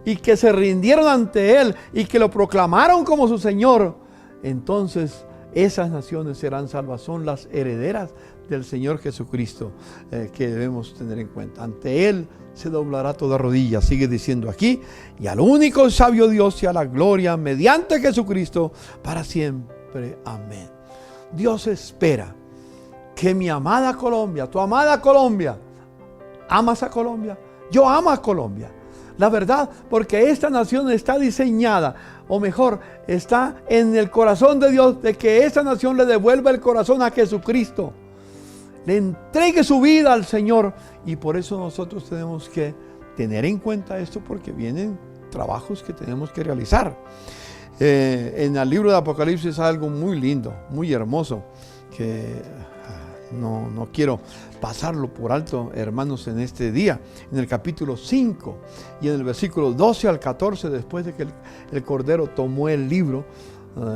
y que se rindieron ante Él y que lo proclamaron como su Señor, entonces esas naciones serán salvas. Son las herederas del Señor Jesucristo que debemos tener en cuenta. Ante Él se doblará toda rodilla, sigue diciendo aquí, y al único sabio Dios sea la gloria mediante Jesucristo para siempre. Amén. Dios espera que mi amada Colombia, tu amada Colombia, ¿amas a Colombia? Yo amo a Colombia. La verdad, porque esta nación está diseñada, o mejor, está en el corazón de Dios, de que esta nación le devuelva el corazón a Jesucristo. Le entregue su vida al Señor. Y por eso nosotros tenemos que tener en cuenta esto, porque vienen trabajos que tenemos que realizar. En el libro de Apocalipsis hay algo muy lindo, muy hermoso, que no quiero pasarlo por alto, hermanos, en este día. En el capítulo 5 y en el versículo 12 al 14, después de que el Cordero tomó el libro,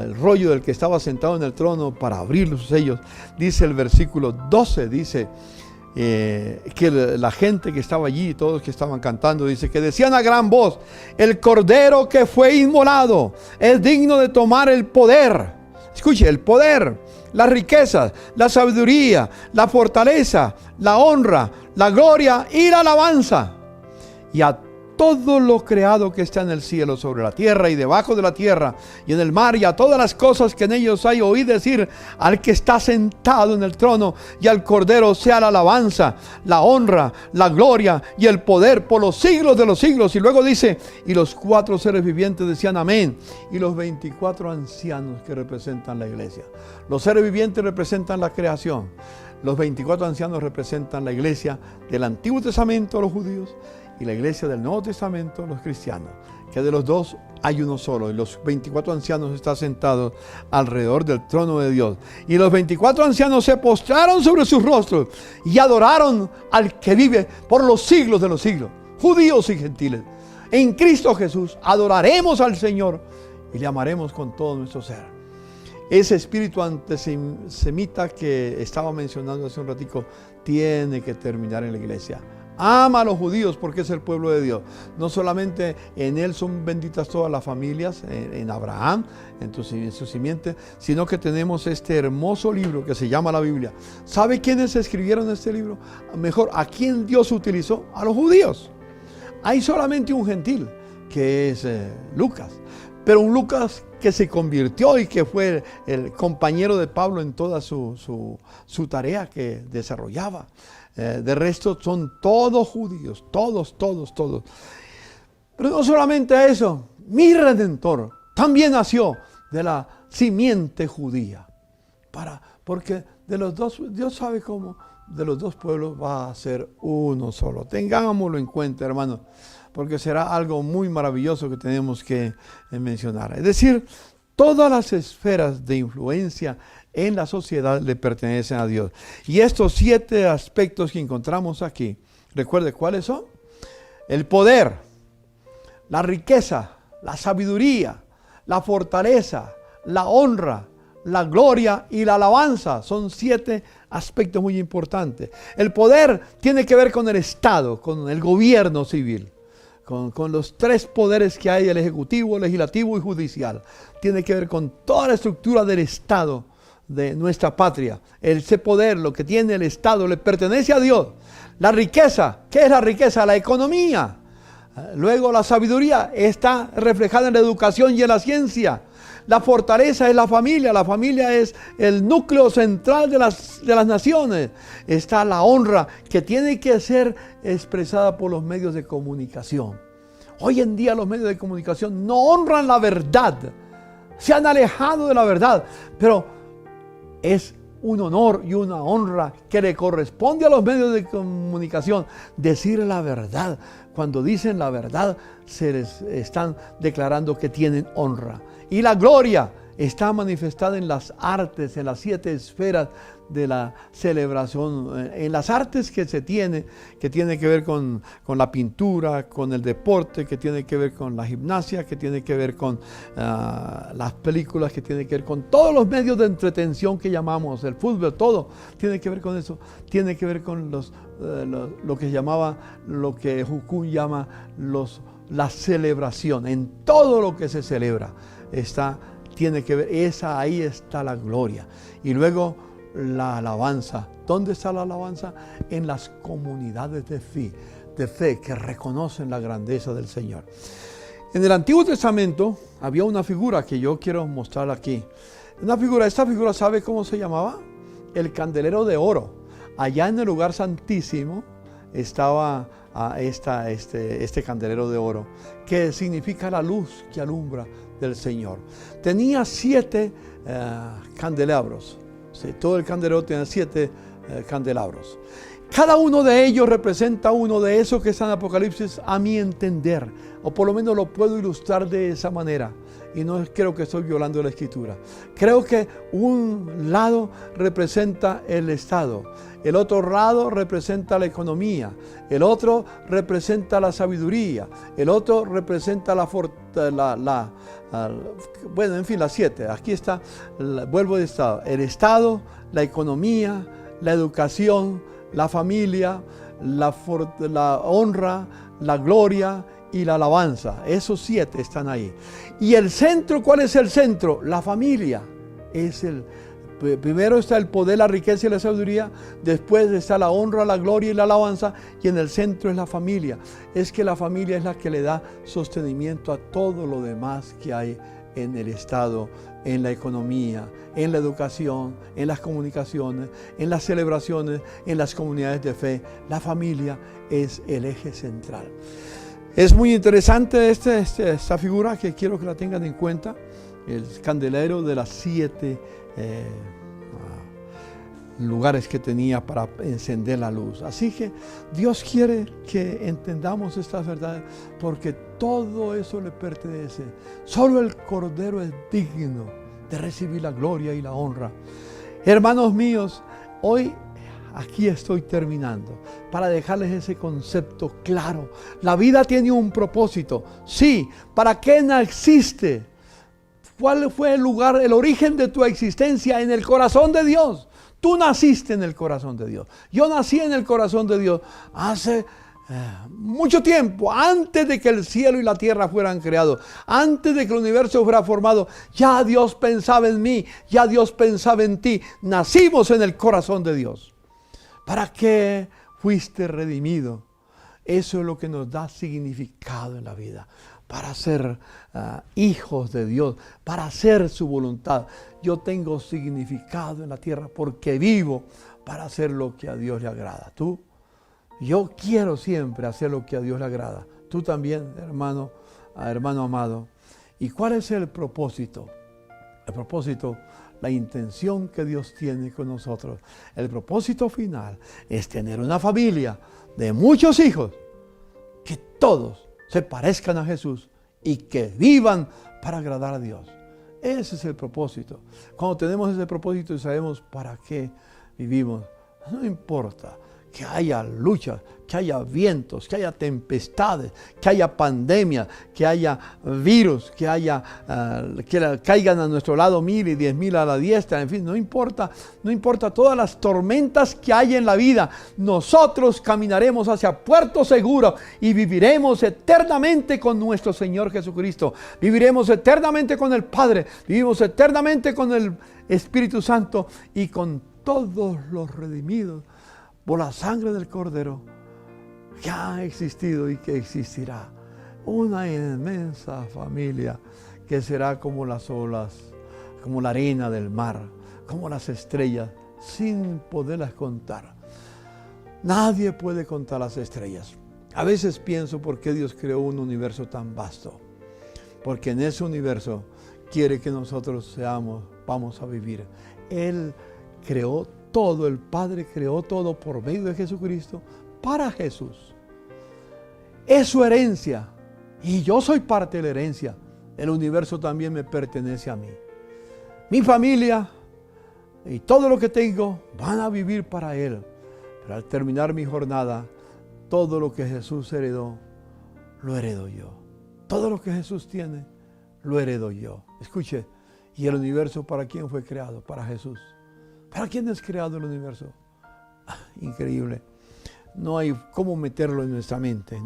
el rollo del que estaba sentado en el trono para abrir los sellos, dice el versículo 12, dice que la gente que estaba allí, todos que estaban cantando, dice que decían a gran voz: el Cordero que fue inmolado es digno de tomar el poder. Escuche, el poder, las riquezas, la sabiduría, la fortaleza, la honra, la gloria y la alabanza. Y a todo lo creado que está en el cielo, sobre la tierra y debajo de la tierra y en el mar, y a todas las cosas que en ellos hay, oí decir al que está sentado en el trono y al Cordero sea la alabanza, la honra, la gloria y el poder por los siglos de los siglos. Y luego dice: y los 4 seres vivientes decían amén, y los 24 ancianos que representan la iglesia. Los seres vivientes representan la creación. Los 24 ancianos representan la iglesia del Antiguo Testamento, los judíos, y la iglesia del Nuevo Testamento, los cristianos, que de los dos hay uno solo, y los 24 ancianos están sentados alrededor del trono de Dios. Y los 24 ancianos se postraron sobre sus rostros y adoraron al que vive por los siglos de los siglos, judíos y gentiles. En Cristo Jesús adoraremos al Señor y le amaremos con todo nuestro ser. Ese espíritu antisemita que estaba mencionando hace un ratico tiene que terminar en la iglesia. Ama a los judíos porque es el pueblo de Dios. No solamente en Él son benditas todas las familias, en Abraham, en su simiente, sino que tenemos este hermoso libro que se llama la Biblia. ¿Sabe quiénes escribieron este libro? Mejor, ¿a quién Dios utilizó? A los judíos. Hay solamente un gentil, que es Lucas. Pero un Lucas que se convirtió y que fue el compañero de Pablo en toda su tarea que desarrollaba. De resto son todos judíos, todos. Pero no solamente eso, mi Redentor también nació de la simiente judía. Porque de los dos, Dios sabe cómo, de los dos pueblos va a ser uno solo. Tengámoslo en cuenta, hermanos, porque será algo muy maravilloso que tenemos que mencionar. Es decir, todas las esferas de influencia en la sociedad le pertenecen a Dios. Y estos 7 aspectos que encontramos aquí, recuerde cuáles son: el poder, la riqueza, la sabiduría, la fortaleza, la honra, la gloria y la alabanza. Son 7 aspectos muy importantes. El poder tiene que ver con el Estado, con el gobierno civil. Con los 3 poderes que hay: el ejecutivo, legislativo y judicial. Tiene que ver con toda la estructura del Estado de nuestra patria. Ese poder, lo que tiene el Estado, le pertenece a Dios. La riqueza, ¿qué es la riqueza? La economía. Luego la sabiduría está reflejada en la educación y en la ciencia. La fortaleza es la familia es el núcleo central de las naciones. Está la honra, que tiene que ser expresada por los medios de comunicación. Hoy en día los medios de comunicación no honran la verdad, se han alejado de la verdad, pero es un honor y una honra que le corresponde a los medios de comunicación decir la verdad. Cuando dicen la verdad, se les están declarando que tienen honra. Y la gloria está manifestada en las artes, en las 7 esferas de la celebración, en las artes que se tiene, que tiene que ver con la pintura, con el deporte, que tiene que ver con la gimnasia, que tiene que ver con las películas, que tiene que ver con todos los medios de entretención que llamamos, el fútbol, todo tiene que ver con eso, tiene que ver con lo que Jukun llama la celebración. En todo lo que se celebra tiene que ver, ahí está la gloria. Y luego la alabanza. ¿Dónde está la alabanza? En las comunidades de fe que reconocen la grandeza del Señor. En el Antiguo Testamento había una figura que yo quiero mostrar aquí. Esta figura, ¿sabe cómo se llamaba? El candelero de oro. Allá en el lugar santísimo estaba este candelero de oro, que significa la luz que alumbra del Señor. Tenía 7 candelabros. Sí, todo el candelero tiene 7 candelabros. Cada uno de ellos representa uno de esos que está en Apocalipsis, a mi entender, o por lo menos lo puedo ilustrar de esa manera. Y no creo que estoy violando la Escritura. Creo que un lado representa el Estado, el otro lado representa la economía, el otro representa la sabiduría, el otro representa bueno, en fin, las 7. Aquí está, vuelvo de Estado. El Estado, la economía, la educación, la familia, la honra, la gloria y la alabanza. Esos 7 están ahí. Y el centro, ¿cuál es el centro? La familia. Primero está el poder, la riqueza y la sabiduría. Después está la honra, la gloria y la alabanza. Y en el centro es la familia. Es que la familia es la que le da sostenimiento a todo lo demás que hay en el Estado, en la economía, en la educación, en las comunicaciones, en las celebraciones, en las comunidades de fe. La familia es el eje central. Es muy interesante esta figura, que quiero que la tengan en cuenta. El candelero de las 7 lugares que tenía para encender la luz. Así que Dios quiere que entendamos estas verdades, porque todo eso le pertenece. Solo el Cordero es digno de recibir la gloria y la honra. Hermanos míos, hoy aquí estoy terminando para dejarles ese concepto claro. La vida tiene un propósito. Sí, ¿para qué existe? ¿Cuál fue el lugar, el origen de tu existencia? En el corazón de Dios. Tú naciste en el corazón de Dios. Yo nací en el corazón de Dios hace mucho tiempo, antes de que el cielo y la tierra fueran creados, antes de que el universo fuera formado, ya Dios pensaba en mí, ya Dios pensaba en ti. Nacimos en el corazón de Dios. ¿Para qué fuiste redimido? Eso es lo que nos da significado en la vida. Para ser hijos de Dios, para hacer su voluntad. Yo tengo significado en la tierra porque vivo para hacer lo que a Dios le agrada. Yo quiero siempre hacer lo que a Dios le agrada. Tú también, hermano amado. ¿Y cuál es el propósito? El propósito, la intención que Dios tiene con nosotros. El propósito final es tener una familia de muchos hijos, que todos se parezcan a Jesús y que vivan para agradar a Dios. Ese es el propósito. Cuando tenemos ese propósito y sabemos para qué vivimos, no importa que haya luchas, que haya vientos, que haya tempestades, que haya pandemias, que haya virus, que caigan a nuestro lado 1000 y 10,000 a la diestra, en fin, no importa todas las tormentas que hay en la vida, nosotros caminaremos hacia puerto seguro y viviremos eternamente con nuestro Señor Jesucristo, viviremos eternamente con el Padre, vivimos eternamente con el Espíritu Santo y con todos los redimidos por la sangre del Cordero que ha existido y que existirá. Una inmensa familia que será como las olas, como la arena del mar, como las estrellas, sin poderlas contar. Nadie puede contar las estrellas. A veces pienso por qué Dios creó un universo tan vasto. Porque en ese universo quiere que nosotros vamos a vivir. Él creó todo, el Padre creó todo por medio de Jesucristo para Jesús. Es su herencia y yo soy parte de la herencia. El universo también me pertenece a mí. Mi familia y todo lo que tengo van a vivir para Él. Pero al terminar mi jornada, todo lo que Jesús heredó, lo heredo yo. Todo lo que Jesús tiene, lo heredo yo. Escuche, ¿y el universo para quién fue creado? Para Jesús. ¿Para quién es creado el universo? Increíble. No hay cómo meterlo en nuestra mente,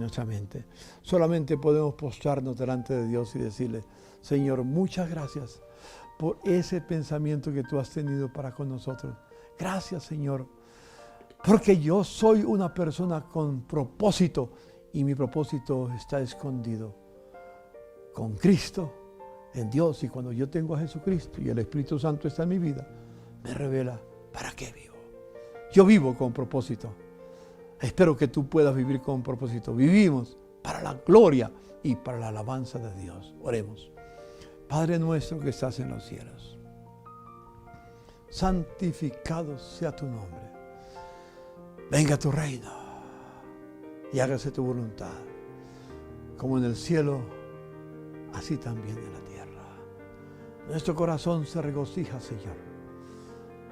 Solamente podemos postrarnos delante de Dios y decirle, Señor, muchas gracias por ese pensamiento que tú has tenido para con nosotros. Gracias, Señor, porque yo soy una persona con propósito y mi propósito está escondido con Cristo en Dios. Y cuando yo tengo a Jesucristo y el Espíritu Santo está en mi vida, me revela para qué vivo. Yo vivo con propósito. Espero que tú puedas vivir con propósito. Vivimos para la gloria y para la alabanza de Dios. Oremos. Padre nuestro que estás en los cielos, santificado sea tu nombre. Venga tu reino y hágase tu voluntad, como en el cielo, así también en la tierra. Nuestro corazón se regocija, Señor,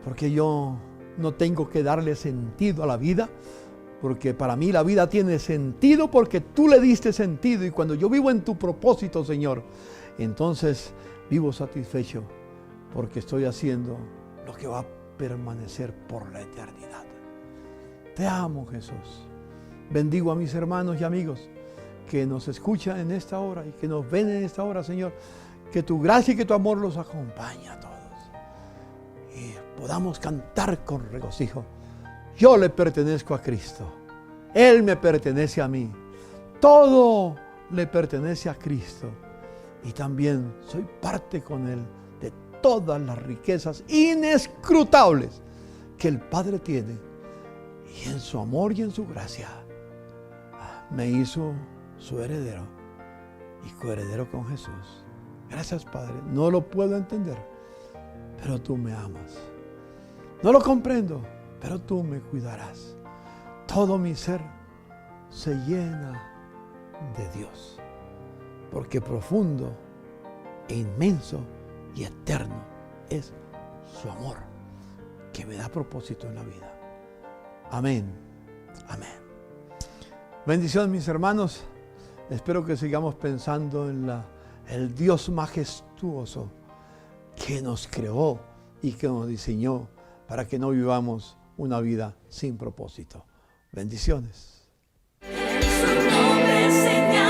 porque yo no tengo que darle sentido a la vida, porque para mí la vida tiene sentido porque tú le diste sentido. Y cuando yo vivo en tu propósito, Señor, entonces vivo satisfecho porque estoy haciendo lo que va a permanecer por la eternidad. Te amo, Jesús. Bendigo a mis hermanos y amigos que nos escuchan en esta hora y que nos ven en esta hora, Señor. Que tu gracia y que tu amor los acompañe a todos. Y podamos cantar con regocijo. Yo le pertenezco a Cristo. Él me pertenece a mí. Todo le pertenece a Cristo. Y también soy parte con Él de todas las riquezas inescrutables que el Padre tiene. Y en su amor y en su gracia me hizo su heredero y coheredero con Jesús. Gracias, Padre. No lo puedo entender, pero tú me amas. No lo comprendo, pero tú me cuidarás. Todo mi ser se llena de Dios, porque profundo, inmenso y eterno es su amor, que me da propósito en la vida. Amén. Amén. Bendiciones, mis hermanos. Espero que sigamos pensando en el Dios majestuoso que nos creó y que nos diseñó para que no vivamos una vida sin propósito. Bendiciones. su nombre señal.